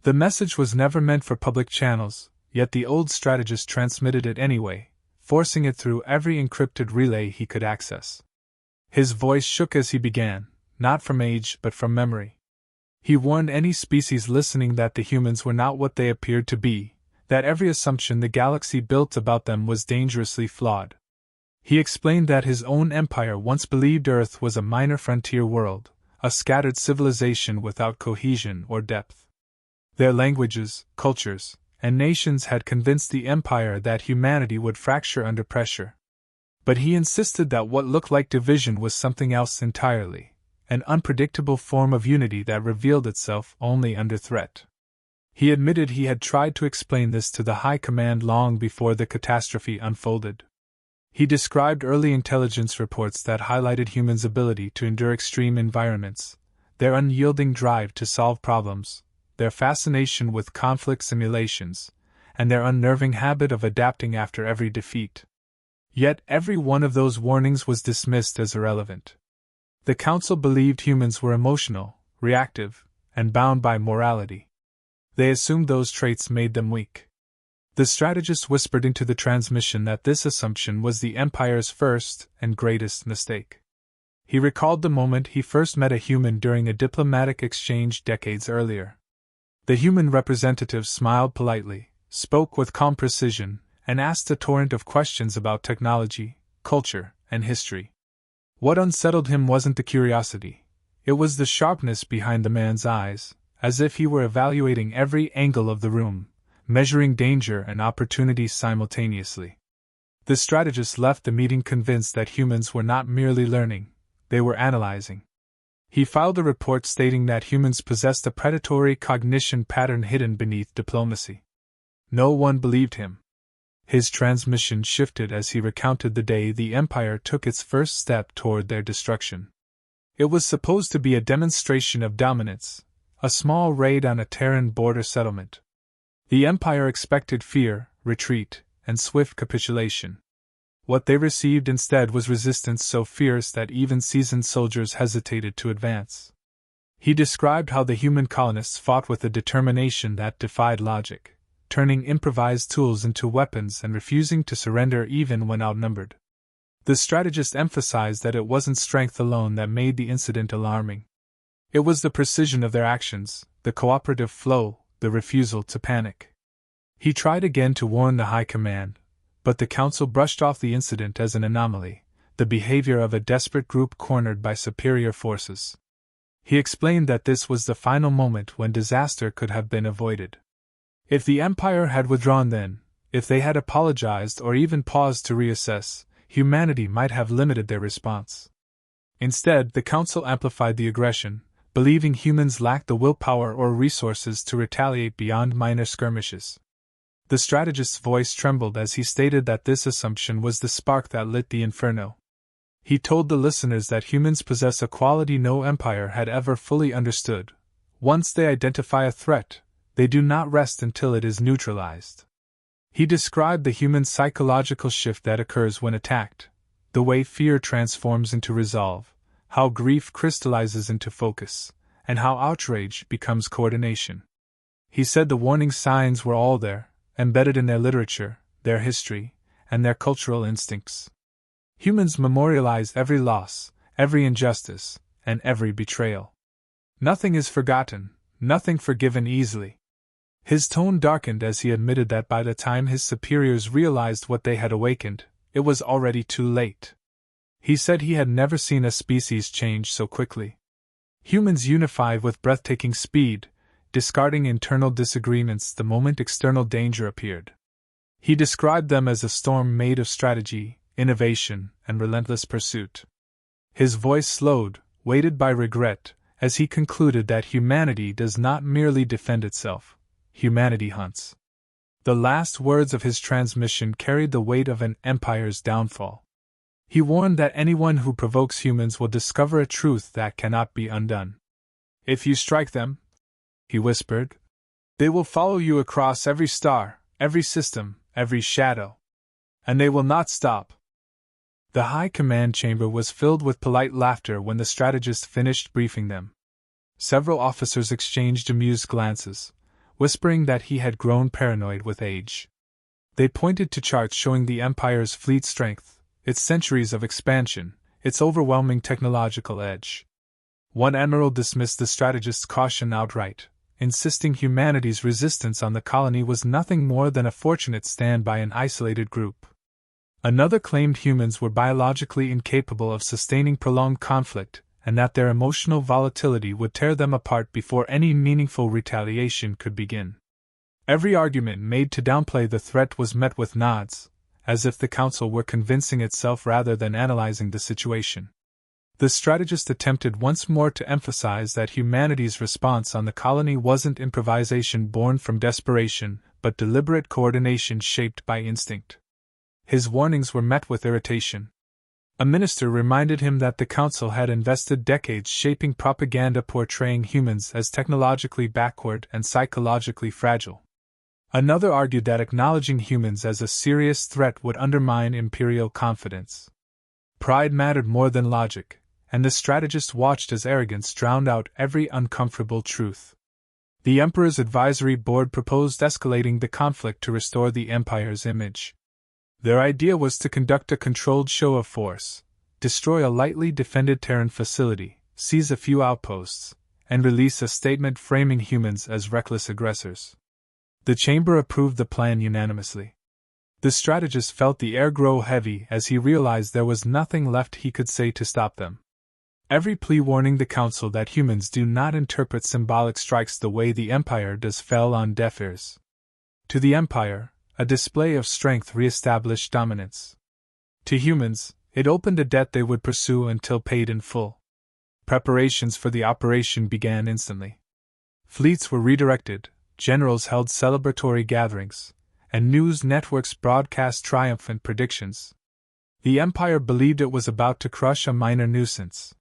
The message was never meant for public channels, yet the old strategist transmitted it anyway, forcing it through every encrypted relay he could access. His voice shook as he began, not from age but from memory. He warned any species listening that the humans were not what they appeared to be, that every assumption the galaxy built about them was dangerously flawed. He explained that his own empire once believed Earth was a minor frontier world, a scattered civilization without cohesion or depth. Their languages, cultures, and nations had convinced the empire that humanity would fracture under pressure. But he insisted that what looked like division was something else entirely, an unpredictable form of unity that revealed itself only under threat. He admitted he had tried to explain this to the High Command long before the catastrophe unfolded. He described early intelligence reports that highlighted humans' ability to endure extreme environments, their unyielding drive to solve problems, their fascination with conflict simulations, and their unnerving habit of adapting after every defeat. Yet every one of those warnings was dismissed as irrelevant. The Council believed humans were emotional, reactive, and bound by morality. They assumed those traits made them weak. The strategist whispered into the transmission that this assumption was the Empire's first and greatest mistake. He recalled the moment he first met a human during a diplomatic exchange decades earlier. The human representative smiled politely, spoke with calm precision, and asked a torrent of questions about technology, culture, and history. What unsettled him wasn't the curiosity. It was the sharpness behind the man's eyes, as if he were evaluating every angle of the room, measuring danger and opportunity simultaneously. The strategist left the meeting convinced that humans were not merely learning, they were analyzing. He filed a report stating that humans possessed a predatory cognition pattern hidden beneath diplomacy. No one believed him. His transmission shifted as he recounted the day the Empire took its first step toward their destruction. It was supposed to be a demonstration of dominance, a small raid on a Terran border settlement. The Empire expected fear, retreat, and swift capitulation. What they received instead was resistance so fierce that even seasoned soldiers hesitated to advance. He described how the human colonists fought with a determination that defied logic, turning improvised tools into weapons and refusing to surrender even when outnumbered. The strategist emphasized that it wasn't strength alone that made the incident alarming. It was the precision of their actions, the cooperative flow, the refusal to panic. He tried again to warn the High Command, but the Council brushed off the incident as an anomaly, the behavior of a desperate group cornered by superior forces. He explained that this was the final moment when disaster could have been avoided. If the Empire had withdrawn then, if they had apologized or even paused to reassess, humanity might have limited their response. Instead, the Council amplified the aggression, believing humans lacked the willpower or resources to retaliate beyond minor skirmishes. The strategist's voice trembled as he stated that this assumption was the spark that lit the inferno. He told the listeners that humans possess a quality no empire had ever fully understood. Once they identify a threat, they do not rest until it is neutralized. He described the human psychological shift that occurs when attacked, the way fear transforms into resolve, how grief crystallizes into focus, and how outrage becomes coordination. He said the warning signs were all there, embedded in their literature, their history, and their cultural instincts. Humans memorialize every loss, every injustice, and every betrayal. Nothing is forgotten, nothing forgiven easily. His tone darkened as he admitted that by the time his superiors realized what they had awakened, it was already too late. He said he had never seen a species change so quickly. Humans unified with breathtaking speed, discarding internal disagreements the moment external danger appeared. He described them as a storm made of strategy, innovation, and relentless pursuit. His voice slowed, weighted by regret, as he concluded that humanity does not merely defend itself. Humanity hunts. The last words of his transmission carried the weight of an empire's downfall. He warned that anyone who provokes humans will discover a truth that cannot be undone. If you strike them, he whispered, they will follow you across every star, every system, every shadow. And they will not stop. The High Command chamber was filled with polite laughter when the strategist finished briefing them. Several officers exchanged amused glances, whispering that he had grown paranoid with age. They pointed to charts showing the Empire's fleet strength, its centuries of expansion, its overwhelming technological edge. One admiral dismissed the strategist's caution outright, insisting humanity's resistance on the colony was nothing more than a fortunate stand by an isolated group. Another claimed humans were biologically incapable of sustaining prolonged conflict, and that their emotional volatility would tear them apart before any meaningful retaliation could begin. Every argument made to downplay the threat was met with nods, as if the Council were convincing itself rather than analyzing the situation. The strategist attempted once more to emphasize that humanity's response on the colony wasn't improvisation born from desperation, but deliberate coordination shaped by instinct. His warnings were met with irritation. A minister reminded him that the Council had invested decades shaping propaganda portraying humans as technologically backward and psychologically fragile. Another argued that acknowledging humans as a serious threat would undermine imperial confidence. Pride mattered more than logic, and the strategist watched as arrogance drowned out every uncomfortable truth. The Emperor's advisory board proposed escalating the conflict to restore the Empire's image. Their idea was to conduct a controlled show of force, destroy a lightly defended Terran facility, seize a few outposts, and release a statement framing humans as reckless aggressors. The chamber approved the plan unanimously. The strategist felt the air grow heavy as he realized there was nothing left he could say to stop them. Every plea warning the Council that humans do not interpret symbolic strikes the way the Empire does fell on deaf ears. To the Empire, a display of strength re-established dominance. To humans, it opened a debt they would pursue until paid in full. Preparations for the operation began instantly. Fleets were redirected, generals held celebratory gatherings, and news networks broadcast triumphant predictions. The Empire believed it was about to crush a minor nuisance.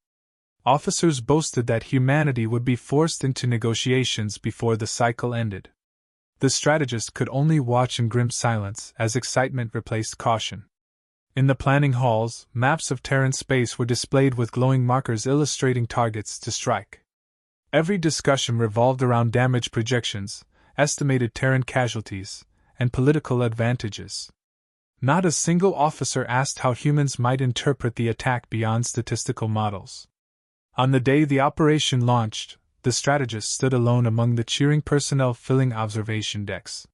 Officers boasted that humanity would be forced into negotiations before the cycle ended. The strategist could only watch in grim silence as excitement replaced caution. In the planning halls, maps of Terran space were displayed with glowing markers illustrating targets to strike. Every discussion revolved around damage projections, estimated Terran casualties, and political advantages. Not a single officer asked how humans might interpret the attack beyond statistical models. On the day the operation launched, the strategist stood alone among the cheering personnel filling observation decks.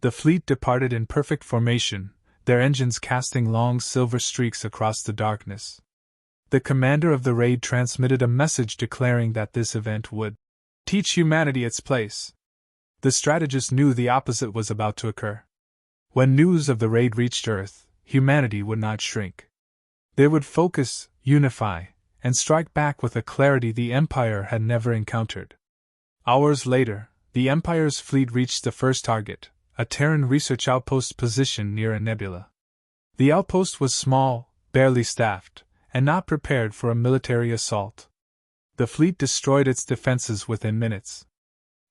The fleet departed in perfect formation, their engines casting long silver streaks across the darkness. The commander of the raid transmitted a message declaring that this event would teach humanity its place. The strategist knew the opposite was about to occur. When news of the raid reached Earth, humanity would not shrink. They would focus, unify, and strike back with a clarity the Empire had never encountered. Hours later, the Empire's fleet reached the first target, a Terran research outpost positioned near a nebula. The outpost was small, barely staffed, and not prepared for a military assault. The fleet destroyed its defenses within minutes.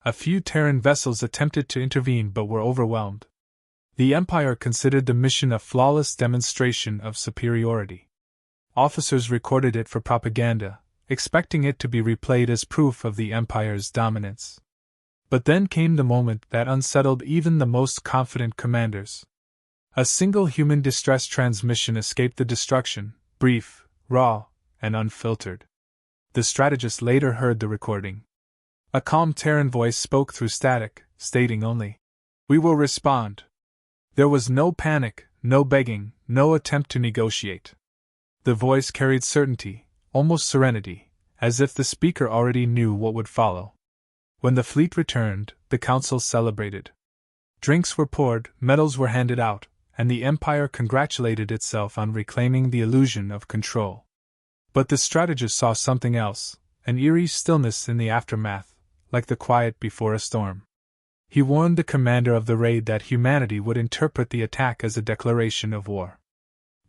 A few Terran vessels attempted to intervene but were overwhelmed. The Empire considered the mission a flawless demonstration of superiority. Officers recorded it for propaganda, expecting it to be replayed as proof of the Empire's dominance. But then came the moment that unsettled even the most confident commanders. A single human distress transmission escaped the destruction, brief, raw, and unfiltered. The strategist later heard the recording. A calm Terran voice spoke through static, stating only, "We will respond." There was no panic, no begging, no attempt to negotiate. The voice carried certainty, almost serenity, as if the speaker already knew what would follow. When the fleet returned, the Council celebrated. Drinks were poured, medals were handed out, and the Empire congratulated itself on reclaiming the illusion of control. But the strategist saw something else, an eerie stillness in the aftermath, like the quiet before a storm. He warned the commander of the raid that humanity would interpret the attack as a declaration of war.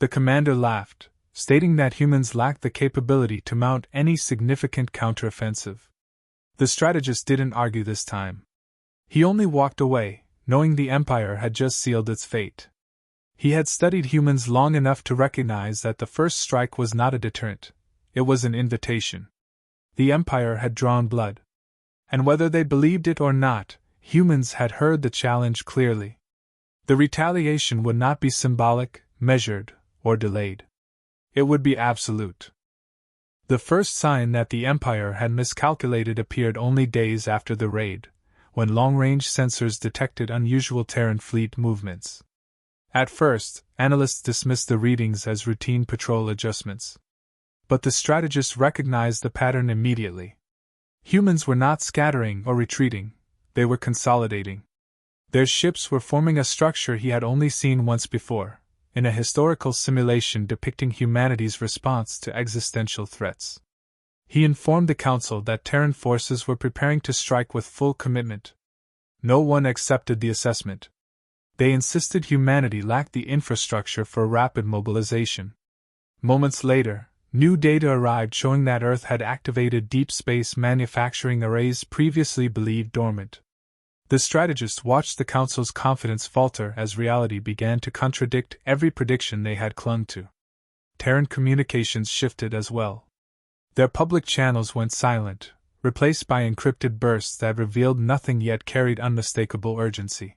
The commander laughed, stating that humans lacked the capability to mount any significant counteroffensive. The strategist didn't argue this time. He only walked away, knowing the Empire had just sealed its fate. He had studied humans long enough to recognize that the first strike was not a deterrent, it was an invitation. The Empire had drawn blood. And whether they believed it or not, Humans had heard the challenge clearly. The retaliation would not be symbolic, measured, or delayed. It would be absolute. The first sign that the Empire had miscalculated appeared only days after the raid, when long-range sensors detected unusual Terran fleet movements. At first, analysts dismissed the readings as routine patrol adjustments. But the strategists recognized the pattern immediately. Humans were not scattering or retreating, they were consolidating. Their ships were forming a structure he had only seen once before, in a historical simulation depicting humanity's response to existential threats. He informed the Council that Terran forces were preparing to strike with full commitment. No one accepted the assessment. They insisted humanity lacked the infrastructure for rapid mobilization. Moments later, new data arrived showing that Earth had activated deep space manufacturing arrays previously believed dormant. The strategists watched the Council's confidence falter as reality began to contradict every prediction they had clung to. Terran communications shifted as well. Their public channels went silent, replaced by encrypted bursts that revealed nothing yet carried unmistakable urgency.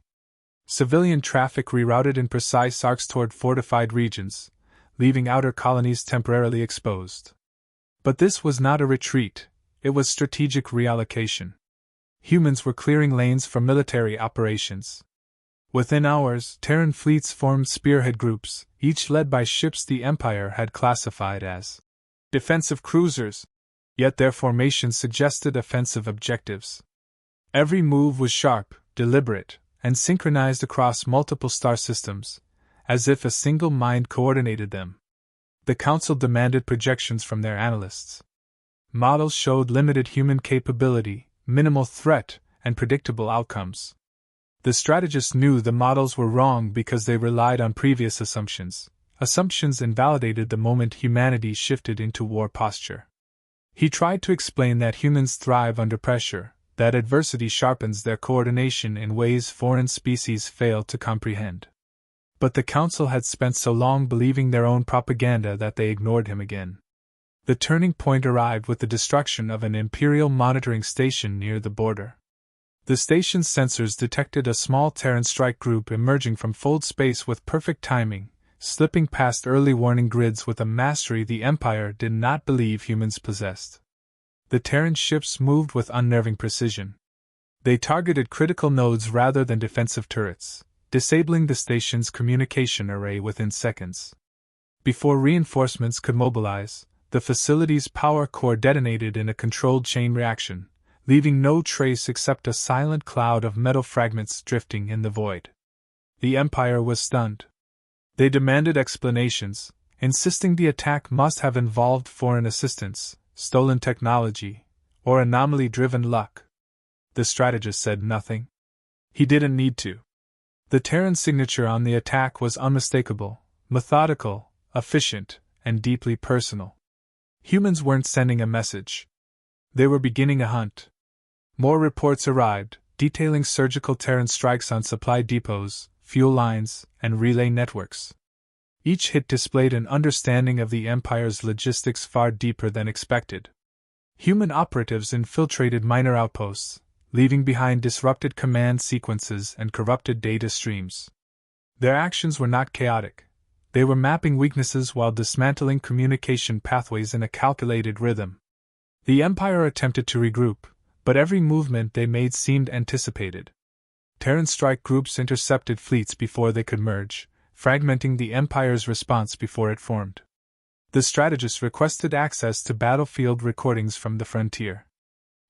Civilian traffic rerouted in precise arcs toward fortified regions, leaving outer colonies temporarily exposed. But this was not a retreat, it was strategic reallocation. Humans were clearing lanes for military operations. Within hours, Terran fleets formed spearhead groups, each led by ships the Empire had classified as defensive cruisers, yet their formation suggested offensive objectives. Every move was sharp, deliberate, and synchronized across multiple star systems, as if a single mind coordinated them. The Council demanded projections from their analysts. Models showed limited human capability, minimal threat, and predictable outcomes. The strategists knew the models were wrong because they relied on previous assumptions invalidated the moment humanity shifted into war posture. He tried to explain that humans thrive under pressure, that adversity sharpens their coordination in ways foreign species fail to comprehend. But the Council had spent so long believing their own propaganda that they ignored him again. The turning point arrived with the destruction of an Imperial monitoring station near the border. The station's sensors detected a small Terran strike group emerging from fold space with perfect timing, slipping past early warning grids with a mastery the Empire did not believe humans possessed. The Terran ships moved with unnerving precision. They targeted critical nodes rather than defensive turrets, disabling the station's communication array within seconds. Before reinforcements could mobilize, the facility's power core detonated in a controlled chain reaction, leaving no trace except a silent cloud of metal fragments drifting in the void. The Empire was stunned. They demanded explanations, insisting the attack must have involved foreign assistance, stolen technology, or anomaly-driven luck. The strategist said nothing. He didn't need to. The Terran signature on the attack was unmistakable, methodical, efficient, and deeply personal. Humans weren't sending a message. They were beginning a hunt. More reports arrived, detailing surgical Terran strikes on supply depots, fuel lines, and relay networks. Each hit displayed an understanding of the Empire's logistics far deeper than expected. Human operatives infiltrated minor outposts, leaving behind disrupted command sequences and corrupted data streams. Their actions were not chaotic. They were mapping weaknesses while dismantling communication pathways in a calculated rhythm. The Empire attempted to regroup, but every movement they made seemed anticipated. Terran strike groups intercepted fleets before they could merge, fragmenting the Empire's response before it formed. The strategists requested access to battlefield recordings from the frontier.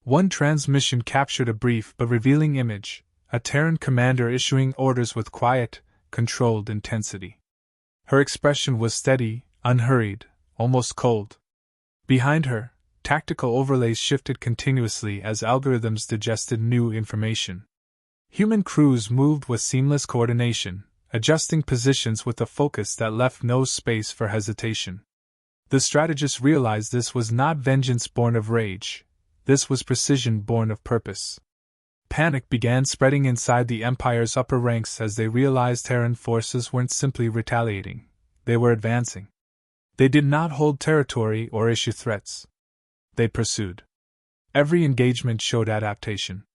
One transmission captured a brief but revealing image, a Terran commander issuing orders with quiet, controlled intensity. Her expression was steady, unhurried, almost cold. Behind her, tactical overlays shifted continuously as algorithms digested new information. Human crews moved with seamless coordination, adjusting positions with a focus that left no space for hesitation. The strategists realized this was not vengeance born of rage. This was precision born of purpose. Panic began spreading inside the Empire's upper ranks as they realized Terran forces weren't simply retaliating, they were advancing. They did not hold territory or issue threats. They pursued. Every engagement showed adaptation.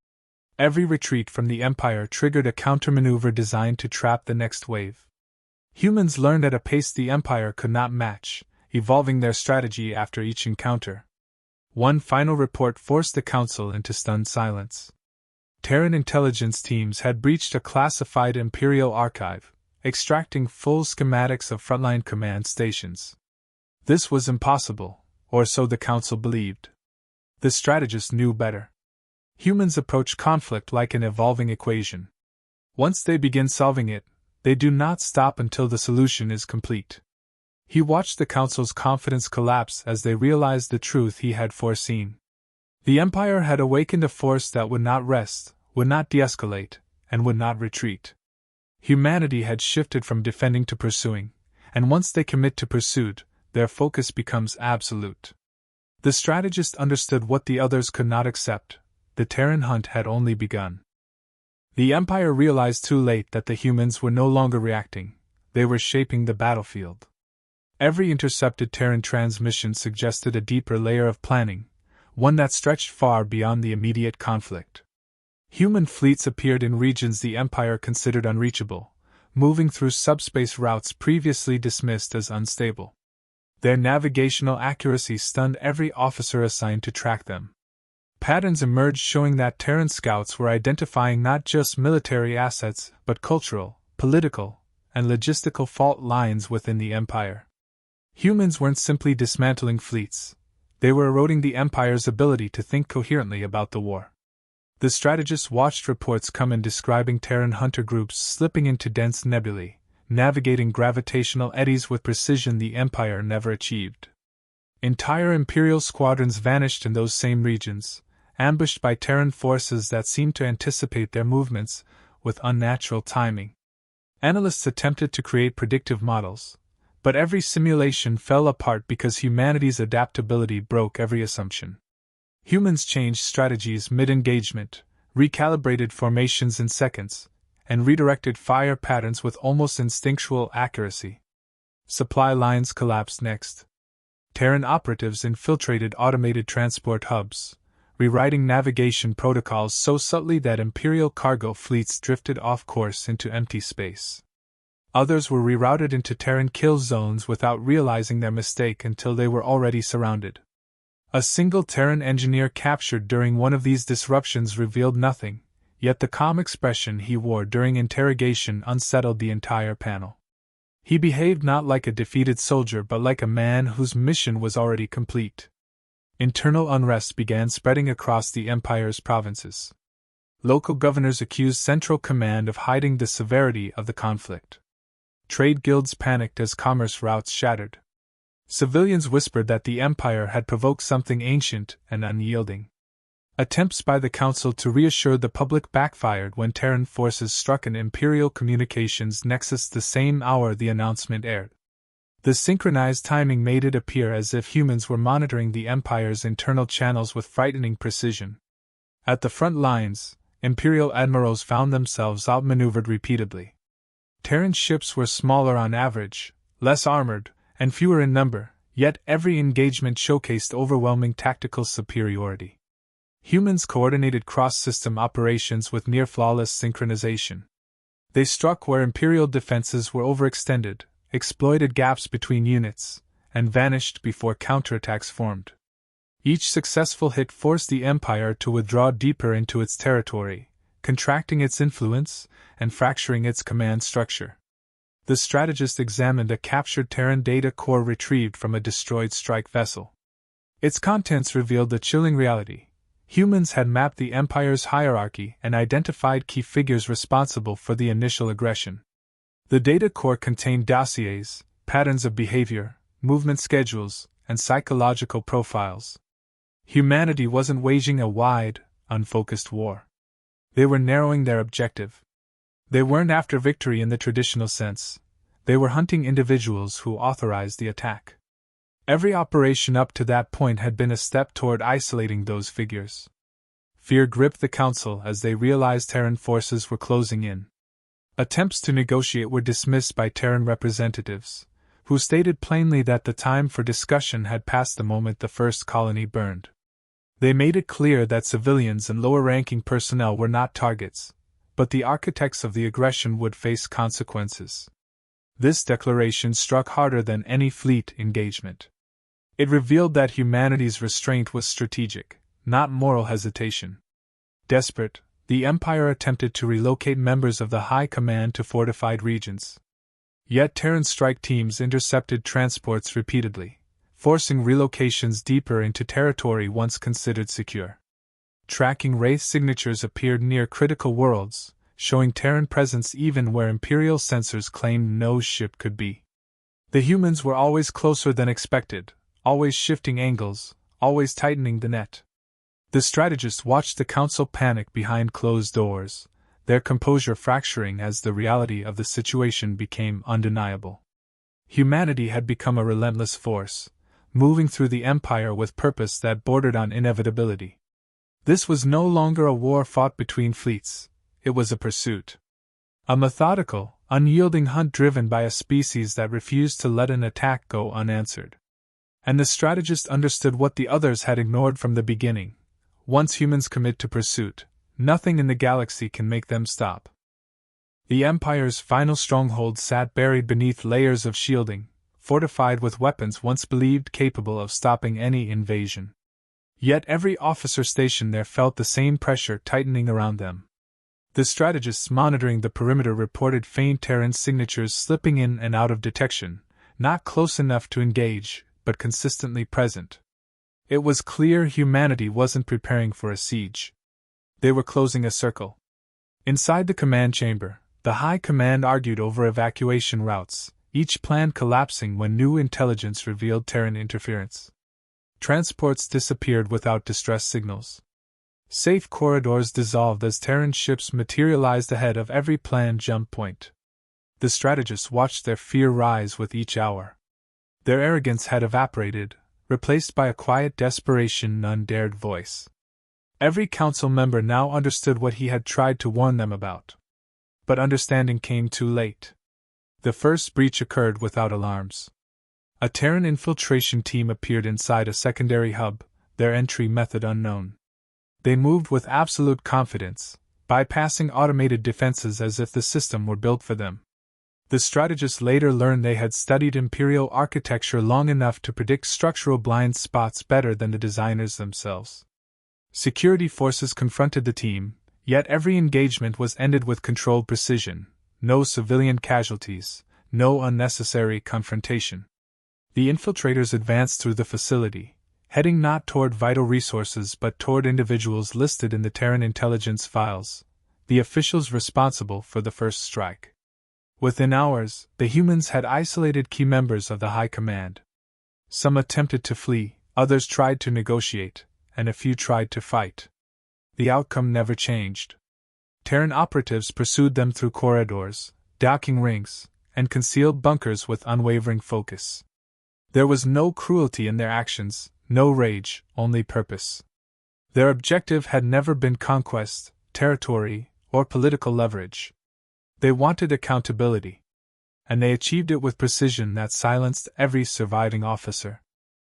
Every retreat from the Empire triggered a countermaneuver designed to trap the next wave. Humans learned at a pace the Empire could not match, evolving their strategy after each encounter. One final report forced the Council into stunned silence. Terran intelligence teams had breached a classified Imperial archive, extracting full schematics of frontline command stations. This was impossible, or so the Council believed. The strategists knew better. Humans approach conflict like an evolving equation. Once they begin solving it, they do not stop until the solution is complete. He watched the Council's confidence collapse as they realized the truth he had foreseen. The Empire had awakened a force that would not rest, would not de-escalate, and would not retreat. Humanity had shifted from defending to pursuing, and once they commit to pursuit, their focus becomes absolute. The strategist understood what the others could not accept. The Terran hunt had only begun. The Empire realized too late that the humans were no longer reacting, they were shaping the battlefield. Every intercepted Terran transmission suggested a deeper layer of planning, one that stretched far beyond the immediate conflict. Human fleets appeared in regions the Empire considered unreachable, moving through subspace routes previously dismissed as unstable. Their navigational accuracy stunned every officer assigned to track them. Patterns emerged showing that Terran scouts were identifying not just military assets but cultural, political, and logistical fault lines within the Empire. Humans weren't simply dismantling fleets, they were eroding the Empire's ability to think coherently about the war. The strategists watched reports come in describing Terran hunter groups slipping into dense nebulae, navigating gravitational eddies with precision the Empire never achieved. Entire Imperial squadrons vanished in those same regions, ambushed by Terran forces that seemed to anticipate their movements with unnatural timing. Analysts attempted to create predictive models, but every simulation fell apart because humanity's adaptability broke every assumption. Humans changed strategies mid-engagement, recalibrated formations in seconds, and redirected fire patterns with almost instinctual accuracy. Supply lines collapsed next. Terran operatives infiltrated automated transport hubs, rewriting navigation protocols so subtly that Imperial cargo fleets drifted off course into empty space. Others were rerouted into Terran kill zones without realizing their mistake until they were already surrounded. A single Terran engineer captured during one of these disruptions revealed nothing, yet the calm expression he wore during interrogation unsettled the entire panel. He behaved not like a defeated soldier but like a man whose mission was already complete. Internal unrest began spreading across the Empire's provinces. Local governors accused Central Command of hiding the severity of the conflict. Trade guilds panicked as commerce routes shattered. Civilians whispered that the Empire had provoked something ancient and unyielding. Attempts by the Council to reassure the public backfired when Terran forces struck an Imperial communications nexus the same hour the announcement aired. The synchronized timing made it appear as if humans were monitoring the Empire's internal channels with frightening precision. At the front lines, Imperial admirals found themselves outmaneuvered repeatedly. Terran ships were smaller on average, less armored, and fewer in number, yet every engagement showcased overwhelming tactical superiority. Humans coordinated cross-system operations with near-flawless synchronization. They struck where Imperial defenses were overextended, exploited gaps between units, and vanished before counterattacks formed. Each successful hit forced the Empire to withdraw deeper into its territory, contracting its influence and fracturing its command structure. The strategist examined a captured Terran data core retrieved from a destroyed strike vessel. Its contents revealed the chilling reality. Humans had mapped the Empire's hierarchy and identified key figures responsible for the initial aggression. The data core contained dossiers, patterns of behavior, movement schedules, and psychological profiles. Humanity wasn't waging a wide, unfocused war. They were narrowing their objective. They weren't after victory in the traditional sense. They were hunting individuals who authorized the attack. Every operation up to that point had been a step toward isolating those figures. Fear gripped the Council as they realized Terran forces were closing in. Attempts to negotiate were dismissed by Terran representatives, who stated plainly that the time for discussion had passed the moment the first colony burned. They made it clear that civilians and lower-ranking personnel were not targets, but the architects of the aggression would face consequences. This declaration struck harder than any fleet engagement. It revealed that humanity's restraint was strategic, not moral hesitation. Desperate, the Empire attempted to relocate members of the High Command to fortified regions. Yet Terran strike teams intercepted transports repeatedly, forcing relocations deeper into territory once considered secure. Tracking Wraith signatures appeared near critical worlds, showing Terran presence even where Imperial sensors claimed no ship could be. The humans were always closer than expected, always shifting angles, always tightening the net. The strategists watched the Council panic behind closed doors, their composure fracturing as the reality of the situation became undeniable. Humanity had become a relentless force, moving through the Empire with purpose that bordered on inevitability. This was no longer a war fought between fleets, it was a pursuit. A methodical, unyielding hunt driven by a species that refused to let an attack go unanswered. And the strategist understood what the others had ignored from the beginning. Once humans commit to pursuit, nothing in the galaxy can make them stop. The Empire's final stronghold sat buried beneath layers of shielding, fortified with weapons once believed capable of stopping any invasion. Yet every officer stationed there felt the same pressure tightening around them. The strategists monitoring the perimeter reported faint Terran signatures slipping in and out of detection, not close enough to engage, but consistently present. It was clear humanity wasn't preparing for a siege. They were closing a circle. Inside the command chamber, the High Command argued over evacuation routes, each plan collapsing when new intelligence revealed Terran interference. Transports disappeared without distress signals. Safe corridors dissolved as Terran ships materialized ahead of every planned jump point. The strategists watched their fear rise with each hour. Their arrogance had evaporated, replaced by a quiet desperation none dared voice. Every council member now understood what he had tried to warn them about. But understanding came too late. The first breach occurred without alarms. A Terran infiltration team appeared inside a secondary hub, their entry method unknown. They moved with absolute confidence, bypassing automated defenses as if the system were built for them. The strategists later learned they had studied Imperial architecture long enough to predict structural blind spots better than the designers themselves. Security forces confronted the team, yet every engagement was ended with controlled precision, no civilian casualties, no unnecessary confrontation. The infiltrators advanced through the facility, heading not toward vital resources but toward individuals listed in the Terran intelligence files, the officials responsible for the first strike. Within hours, the humans had isolated key members of the High Command. Some attempted to flee, others tried to negotiate, and a few tried to fight. The outcome never changed. Terran operatives pursued them through corridors, docking rings, and concealed bunkers with unwavering focus. There was no cruelty in their actions, no rage, only purpose. Their objective had never been conquest, territory, or political leverage. They wanted accountability. And they achieved it with precision that silenced every surviving officer.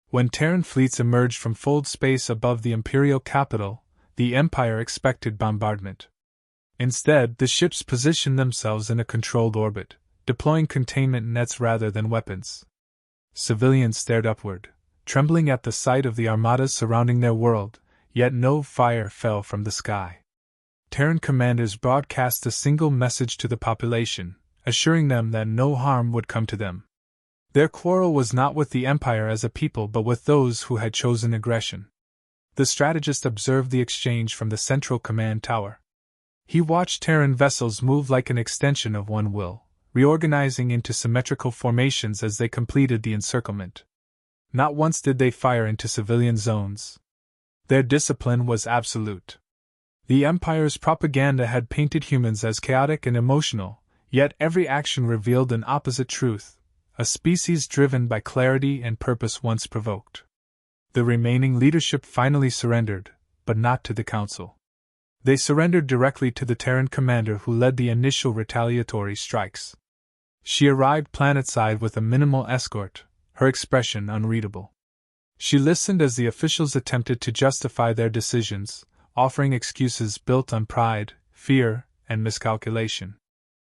When Terran fleets emerged from fold space above the Imperial capital, the Empire expected bombardment. Instead, the ships positioned themselves in a controlled orbit, deploying containment nets rather than weapons. Civilians stared upward, trembling at the sight of the armadas surrounding their world, yet no fire fell from the sky. Terran commanders broadcast a single message to the population, assuring them that no harm would come to them. Their quarrel was not with the Empire as a people but with those who had chosen aggression. The strategist observed the exchange from the central command tower. He watched Terran vessels move like an extension of one will, reorganizing into symmetrical formations as they completed the encirclement. Not once did they fire into civilian zones. Their discipline was absolute. The Empire's propaganda had painted humans as chaotic and emotional, yet every action revealed an opposite truth, a species driven by clarity and purpose once provoked. The remaining leadership finally surrendered, but not to the Council. They surrendered directly to the Terran commander who led the initial retaliatory strikes. She arrived planetside with a minimal escort, her expression unreadable. She listened as the officials attempted to justify their decisions, offering excuses built on pride, fear, and miscalculation.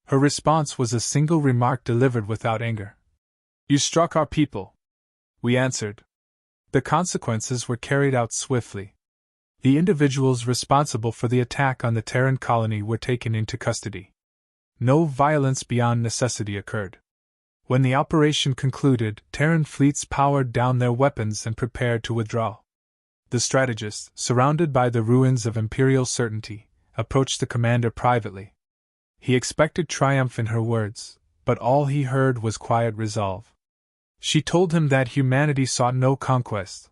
Her response was a single remark delivered without anger. "You struck our people," we answered. The consequences were carried out swiftly. The individuals responsible for the attack on the Terran colony were taken into custody. No violence beyond necessity occurred. When the operation concluded, Terran fleets powered down their weapons and prepared to withdraw. The strategist, surrounded by the ruins of Imperial certainty, approached the commander privately. He expected triumph in her words, but all he heard was quiet resolve. She told him that humanity sought no conquest,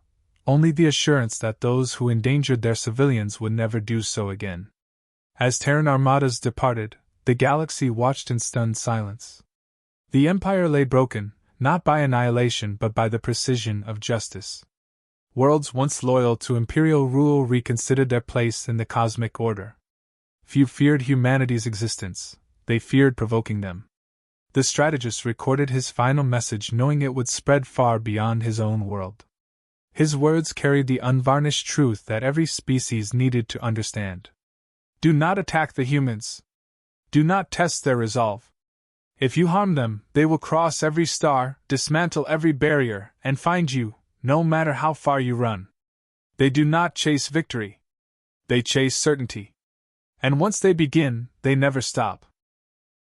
only the assurance that those who endangered their civilians would never do so again. As Terran armadas departed, the galaxy watched in stunned silence. The Empire lay broken, not by annihilation but by the precision of justice. Worlds once loyal to Imperial rule reconsidered their place in the cosmic order. Few feared humanity's existence, they feared provoking them. The strategist recorded his final message knowing it would spread far beyond his own world. His words carried the unvarnished truth that every species needed to understand. Do not attack the humans. Do not test their resolve. If you harm them, they will cross every star, dismantle every barrier, and find you, no matter how far you run. They do not chase victory. They chase certainty. And once they begin, they never stop.